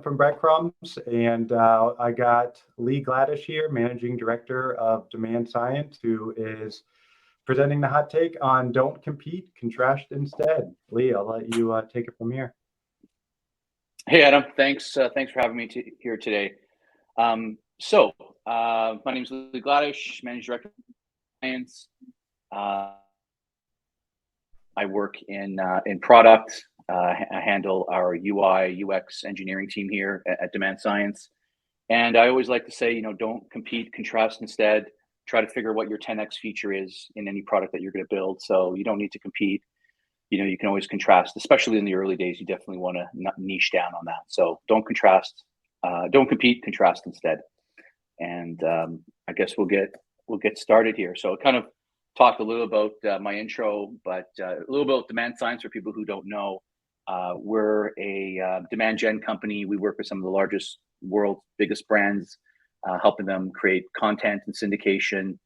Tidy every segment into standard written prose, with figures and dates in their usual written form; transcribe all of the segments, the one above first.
from Breadcrumbs, and I got Lee Gladish here, Managing Director of Demand Science, who is presenting the hot take on don't compete, contrast instead. Lee, I'll let you take it from here. Hey, Adam. Thanks for having me here today. My name is Lee Gladish, Managing Director of Science. I work in product. I handle our UI UX engineering team here at Demand Science. And I always like to say, don't compete, contrast instead. Try to figure what your 10x feature is in any product that you're going to build. So you don't need to compete. You can always contrast, especially in the early days. You definitely want to niche down on that. So don't compete, contrast instead. And I guess we'll get started here. So I kind of talked a little about my intro, but a little about Demand Science for people who don't know. We're a demand gen company. We work with some of the largest, world's biggest brands, helping them create content and syndication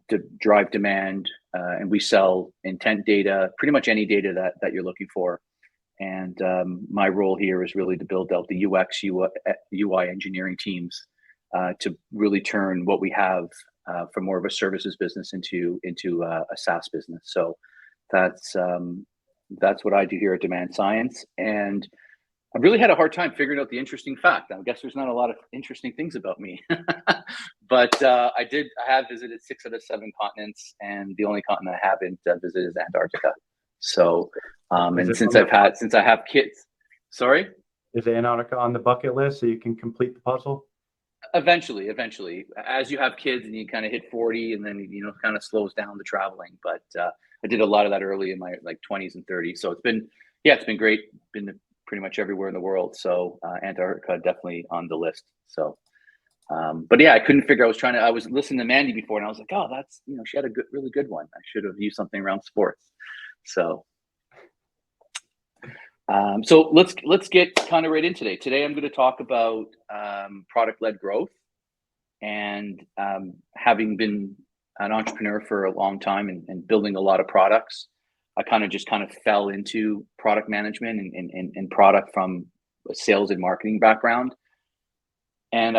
to drive demand. And we sell intent data, pretty much any data that you're looking for. And my role here is really to build out the UX, UI engineering teams to really turn what we have from more of a services business into a SaaS business. So that's what I do here at Demand Science. And I really had a hard time figuring out the interesting fact. I guess there's not a lot of interesting things about me, but I have visited 6 out of 7 continents, and the only continent I haven't visited is Antarctica. So, and since I have kids, sorry? Is Antarctica on the bucket list so you can complete the puzzle? Eventually, as you have kids and you kind of hit 40, and then kind of slows down the traveling. But I did a lot of that early in my 20s and 30s. So it's been great. Been to pretty much everywhere in the world. So Antarctica definitely on the list. So, but yeah, I couldn't figure. I was listening to Mandy before, and I was like, oh, that's she had a really good one. I should have used something around sports. So. So let's get kind of right in today. Today I'm going to talk about product-led growth, and having been an entrepreneur for a long time and building a lot of products, I kind of fell into product management and product from a sales and marketing background. And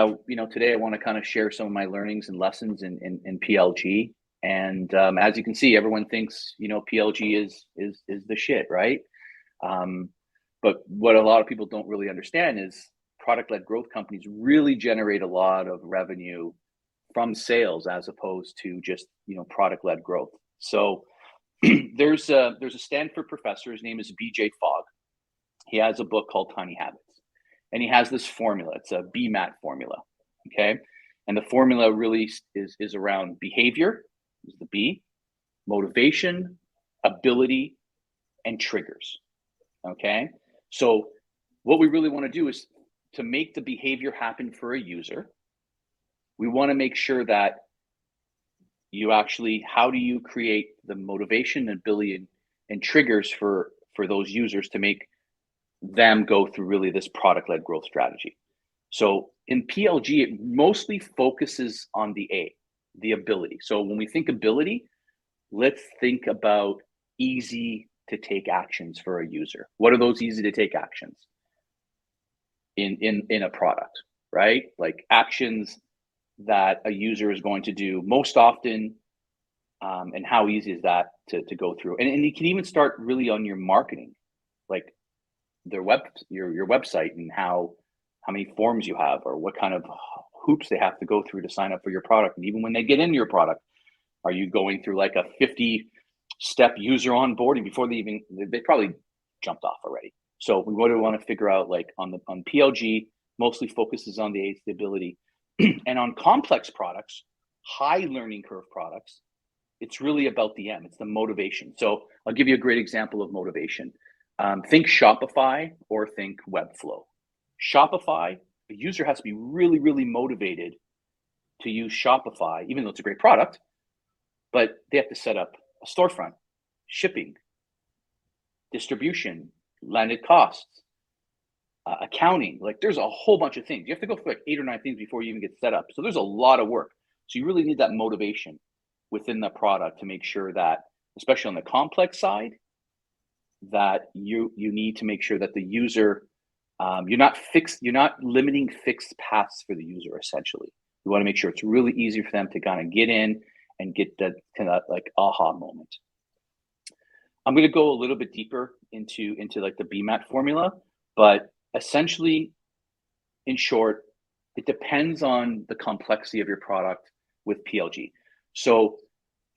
today I want to kind of share some of my learnings and lessons in PLG. And as you can see, everyone thinks PLG is the shit, right? But what a lot of people don't really understand is product-led growth companies really generate a lot of revenue from sales as opposed to just product-led growth. So there's a Stanford professor. His name is BJ Fogg. He has a book called Tiny Habits, and he has this formula. It's a BMAT formula. Okay, and the formula really is around behavior, is the B, motivation, ability, and triggers. Okay. So what we really want to do is to make the behavior happen for a user. We want to make sure that how do you create the motivation, ability, and triggers for those users to make them go through really this product-led growth strategy. So in PLG, it mostly focuses on the A, the ability. So when we think ability, let's think about easy to take actions for a user. What are those easy to take actions in a product, right? Like actions that a user is going to do most often, and how easy is that to go through? And you can even start really on your marketing, like your website, and how many forms you have, or what kind of hoops they have to go through to sign up for your product. And even when they get into your product, are you going through like a 50-step user onboarding before they probably jumped off already? So we want to figure out, like on PLG, mostly focuses on the ability, and on complex products, high learning curve products, it's really about the M. It's the motivation. So I'll give you a great example of motivation. Think Shopify or think Webflow. Shopify, the user has to be really, really motivated to use Shopify, even though it's a great product, but they have to set up a storefront, shipping, distribution, landed costs, accounting. Like there's a whole bunch of things. You have to go through like 8 or 9 things before you even get set up. So there's a lot of work. So you really need that motivation within the product to make sure that, especially on the complex side, that you need to make sure that the user You're not limiting fixed paths for the user. Essentially, you want to make sure it's really easy for them to kind of get in and get that kind of like aha moment. I'm going to go a little bit deeper into like the BMAT formula, but essentially, in short, it depends on the complexity of your product with PLG. So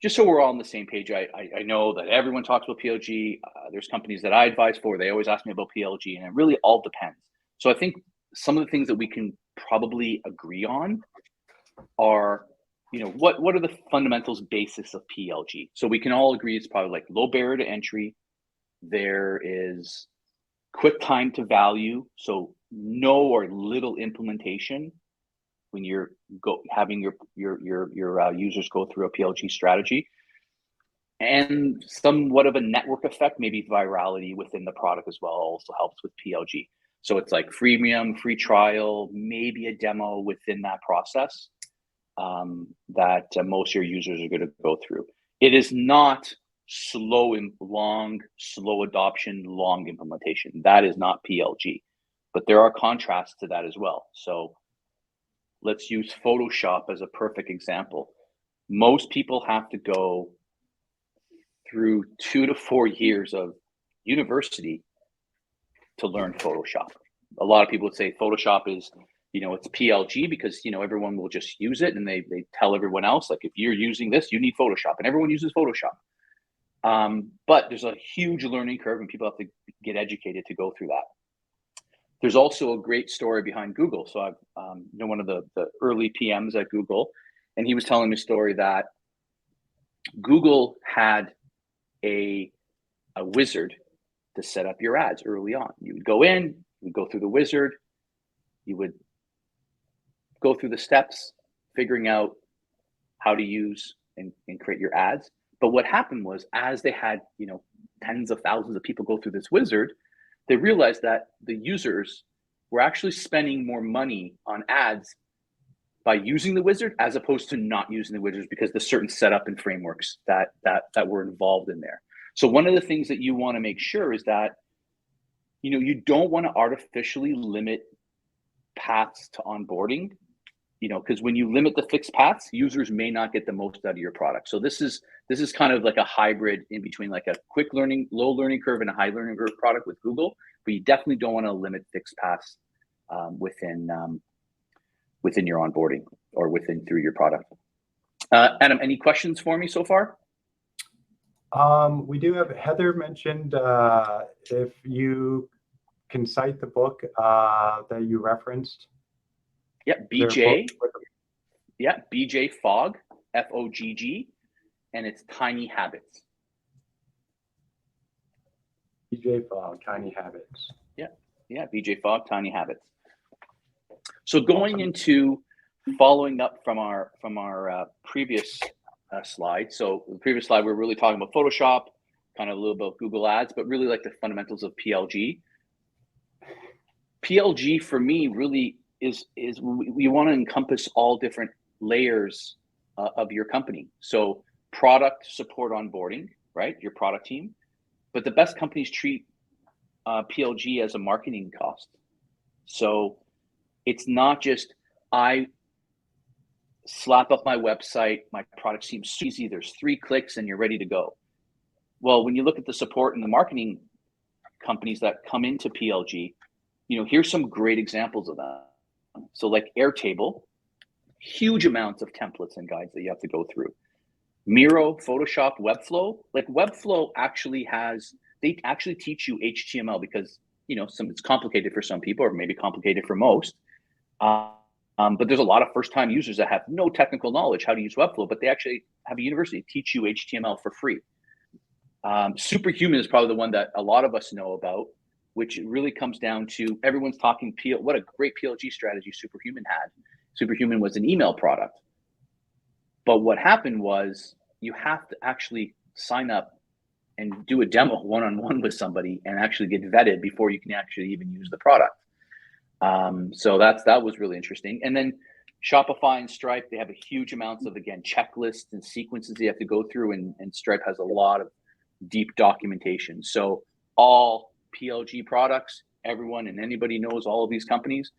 just so we're all on the same page, I know that everyone talks about PLG. There's companies that I advise for, they always ask me about PLG, and it really all depends. So I think some of the things that we can probably agree on are, what are the fundamentals basis of PLG? So we can all agree it's probably like low barrier to entry. There is quick time to value, so no or little implementation when you're having your users go through a PLG strategy, and somewhat of a network effect, maybe virality within the product as well also helps with PLG. So it's like freemium, free trial, maybe a demo within that process that most of your users are going to go through. It is not slow adoption, long implementation. That is not PLG, but there are contrasts to that as well. So let's use Photoshop as a perfect example. Most people have to go through 2 to 4 years of university to learn Photoshop. A lot of people would say Photoshop is, it's PLG because, everyone will just use it, and they tell everyone else, like, if you're using this, you need Photoshop, and everyone uses Photoshop. But there's a huge learning curve, and people have to get educated to go through that. There's also a great story behind Google. So I've one of the early PMs at Google, and he was telling me a story that Google had a wizard to set up your ads early on. You would go in, you would go through the wizard, you would go through the steps, figuring out how to use and create your ads. But what happened was, as they had, tens of thousands of people go through this wizard, they realized that the users were actually spending more money on ads by using the wizard as opposed to not using the wizards, because there's certain setup and frameworks that were involved in there. So one of the things that you want to make sure is that, you don't want to artificially limit paths to onboarding, because when you limit the fixed paths, users may not get the most out of your product. So this is kind of like a hybrid in between, like a quick learning, low learning curve and a high learning curve product with Google, but you definitely don't want to limit fixed paths within your onboarding or through your product. Adam, any questions for me so far? We do have Heather mentioned if you can cite the book that you referenced. Yeah, BJ Fogg, Fogg, and it's Tiny Habits. BJ Fogg, Tiny Habits. Yeah, BJ Fogg, Tiny Habits. So going into following up from our previous slide. So the previous slide, we were really talking about Photoshop, kind of a little about Google Ads, but really like the fundamentals of PLG. PLG for me really is we want to encompass all different layers of your company. So product support onboarding, right? Your product team, but the best companies treat PLG as a marketing cost. So it's not just I slap up my website, my product seems easy, there's 3 clicks and you're ready to go. Well, when you look at the support and the marketing companies that come into PLG, here's some great examples of that. So like Airtable, huge amounts of templates and guides that you have to go through. Miro, Photoshop, Webflow, like Webflow they actually teach you HTML because, it's complicated for some people or maybe complicated for most. But there's a lot of first-time users that have no technical knowledge how to use Webflow, but they actually have a university teach you HTML for free. Superhuman is probably the one that a lot of us know about, which really comes down to everyone's talking what a great PLG strategy Superhuman had. Superhuman was an email product. But what happened was you have to actually sign up and do a demo one-on-one with somebody and actually get vetted before you can actually even use the product. So that was really interesting. And then Shopify and Stripe, they have a huge amounts of, again, checklists and sequences you have to go through, and Stripe has a lot of deep documentation. So all PLG products, everyone and anybody knows all of these companies,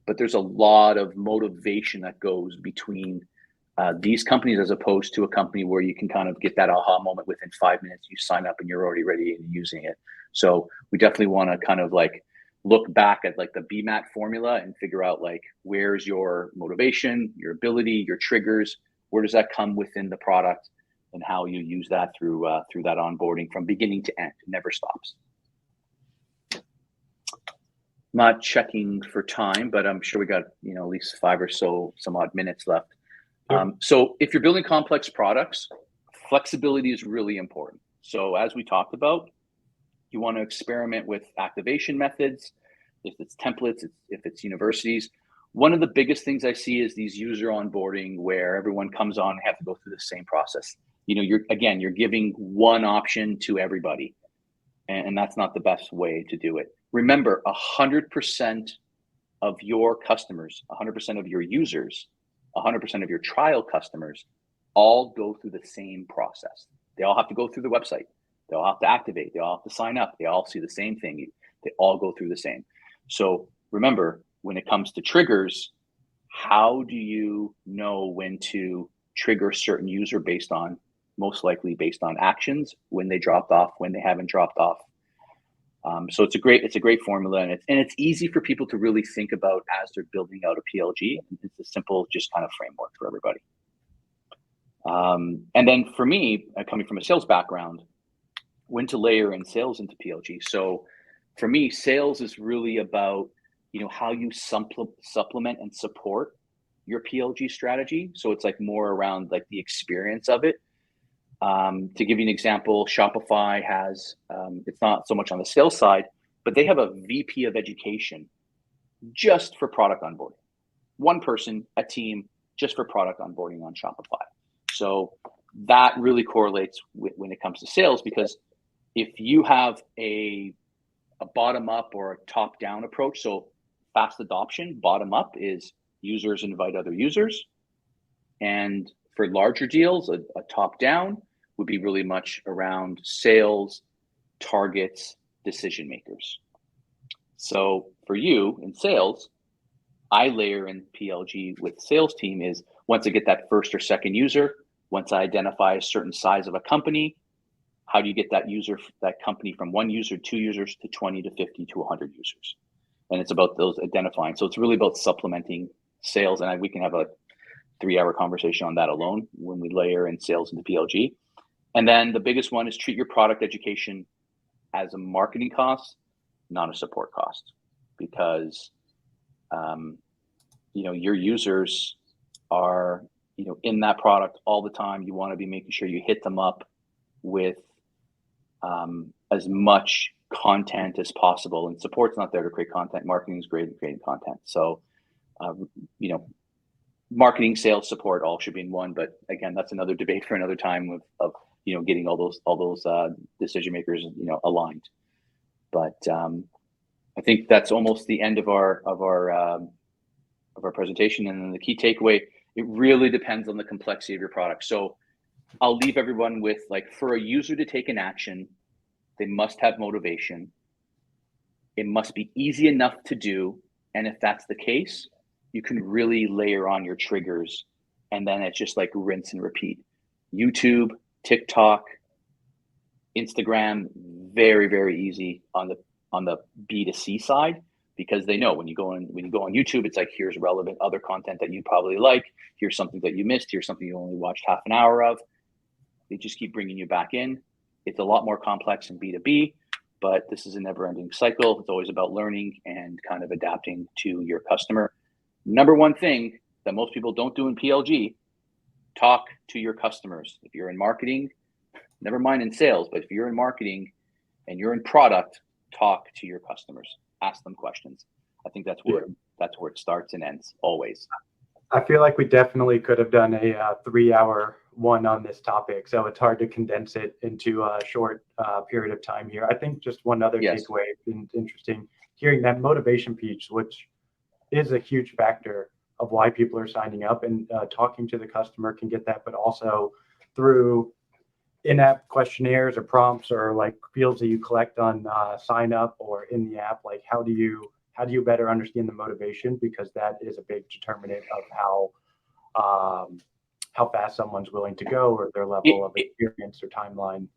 but there's a lot of motivation that goes between these companies as opposed to a company where you can kind of get that aha moment within 5 minutes. You sign up and you're already ready and using it. So we definitely want to kind of like look back at like the BMAT formula and figure out like, where's your motivation, your ability, your triggers, where does that come within the product, and how you use that through that onboarding from beginning to end. It never stops. Not checking for time, but I'm sure we got, you know, at least 5 or so some odd minutes left. Yep. So if you're building complex products, flexibility is really important. So as we talked about, you want to experiment with activation methods, if it's templates, if it's universities. One of the biggest things I see is these user onboarding where everyone comes on and have to go through the same process. You know, you're giving one option to everybody, and that's not the best way to do it. Remember, 100% of your customers, 100% of your users, 100% of your trial customers all go through the same process. They all have to go through the website. They all have to activate. They all have to sign up. They all see the same thing. They all go through the same. So remember, when it comes to triggers, how do you know when to trigger a certain user most likely based on actions, when they dropped off, when they haven't dropped off? So it's a great formula, and it's easy for people to really think about as they're building out a PLG. It's a simple, just kind of framework for everybody. And then for me, coming from a sales background, when to layer in sales into PLG. So for me, sales is really about, you know, how you supplement and support your PLG strategy. So it's like more around like the experience of it. To give you an example, Shopify has, it's not so much on the sales side, but they have a VP of education just for product onboarding. One person, a team, just for product onboarding on Shopify. So that really correlates when it comes to sales, because if you have a bottom up or a top down approach, so fast adoption, bottom up is users invite other users. And for larger deals, a top down would be really much around sales, targets, decision makers. So for you in sales, I layer in PLG with sales team is once I get that first or second user, once I identify a certain size of a company, how do you get that company from 1 user, 2 users to 20 to 50 to 100 users? And it's about those identifying. So it's really about supplementing sales. And we can have a 3-hour conversation on that alone when we layer in sales into PLG. And then the biggest one is treat your product education as a marketing cost, not a support cost, because you know, your users are, you know, in that product all the time. You want to be making sure you hit them up with as much content as possible. And support's not there to create content. Marketing is great at creating content. So you know, marketing, sales, support all should be in one. But again, that's another debate for another time of you know, getting all those decision makers, you know, aligned. But I think that's almost the end of our presentation. And then the key takeaway: it really depends on the complexity of your product. So I'll leave everyone with, like, for a user to take an action, they must have motivation. It must be easy enough to do. And if that's the case, you can really layer on your triggers, and then it's just like rinse and repeat. YouTube, TikTok, Instagram, very, very easy on the B2C side, because they know when you go on YouTube, it's like, here's relevant other content that you probably like. Here's something that you missed. Here's something you only watched half an hour of. They just keep bringing you back in. It's a lot more complex in B2B, but this is a never-ending cycle. It's always about learning and kind of adapting to your customer. Number one thing that most people don't do in PLG: talk to your customers. If you're in marketing, never mind in sales, but if you're in marketing and you're in product, talk to your customers. Ask them questions. I think that's where it starts and ends, always. I feel like we definitely could have done a 3-hour one on this topic, so it's hard to condense it into a short period of time here. I think just one other takeaway, interesting, hearing that motivation piece, which is a huge factor of why people are signing up, and talking to the customer can get that, but also through in-app questionnaires or prompts or like fields that you collect on sign up or in the app, like how do you better understand the motivation? Because that is a big determinant of how fast someone's willing to go or their level of experience or timeline.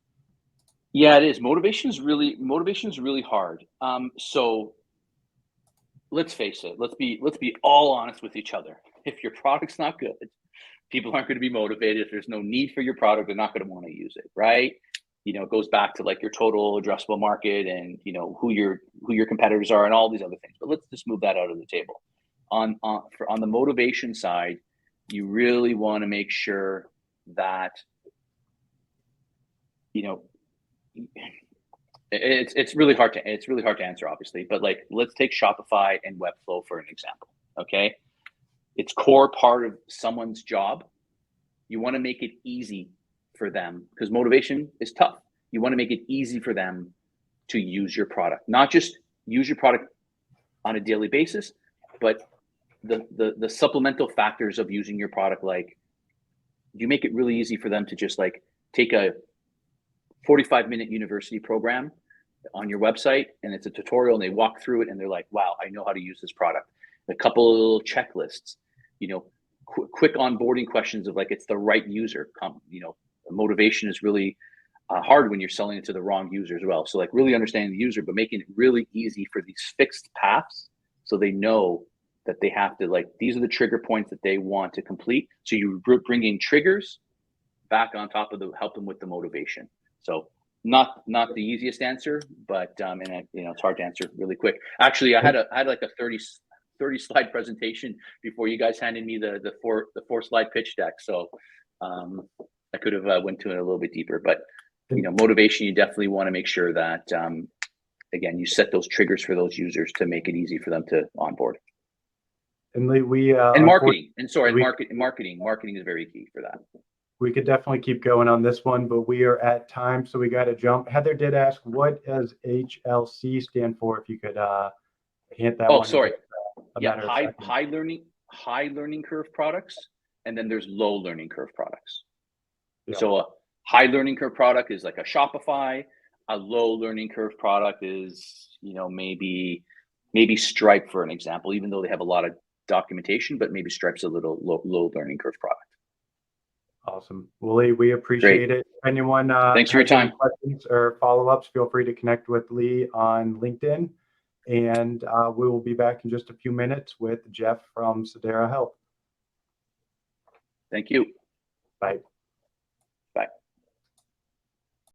Yeah, it is. Motivation is really hard. So let's face it. Let's be all honest with each other. If your product's not good, people aren't going to be motivated. If there's no need for your product, they're not going to want to use it, right? It goes back to like your total addressable market and who your competitors are and all these other things. But let's just move that out of the table. On the motivation side, you really want to make sure that it's really hard to answer, obviously. But like, let's take Shopify and Webflow for an example. Okay, it's core part of someone's job. You want to make it easy for them because motivation is tough. You want to make it easy for them to use your product, not just use your product on a daily basis, but the supplemental factors of using your product. Like, you make it really easy for them to just like take a 45-minute university program on your website, and it's a tutorial, and they walk through it, and they're like, "Wow, I know how to use this product." A couple of little checklists, quick onboarding questions of like, it's the right user. Motivation is really hard when you're selling it to the wrong user as well. So like really understanding the user, but making it really easy for these fixed paths, so they know that they have to, like, these are the trigger points that they want to complete. So you bring in triggers back on top of help them with the motivation. So not the easiest answer, but it's hard to answer really quick. Actually, I had like a 30 slide presentation before you guys handed me the four slide pitch deck. So I could have went to it a little bit deeper, but motivation, you definitely want to make sure that again, you set those triggers for those users to make it easy for them to onboard. And we and marketing marketing is very key for that. We could definitely keep going on this one, but we are at time, so we got to jump. Heather did ask, what does HLC stand for? If you could hint that one. Oh, sorry. Yeah, high learning curve products, and then there's low learning curve products. Yeah. So a high learning curve product is like a Shopify. A low learning curve product is, maybe Stripe, for an example, even though they have a lot of documentation, but maybe Stripe's a little low learning curve product. Awesome. Willie, we appreciate it. If anyone thanks for your time. Questions or follow-ups, feel free to connect with Lee on LinkedIn. And we will be back in just a few minutes with Jeff from Sedera Health. Thank you. Bye.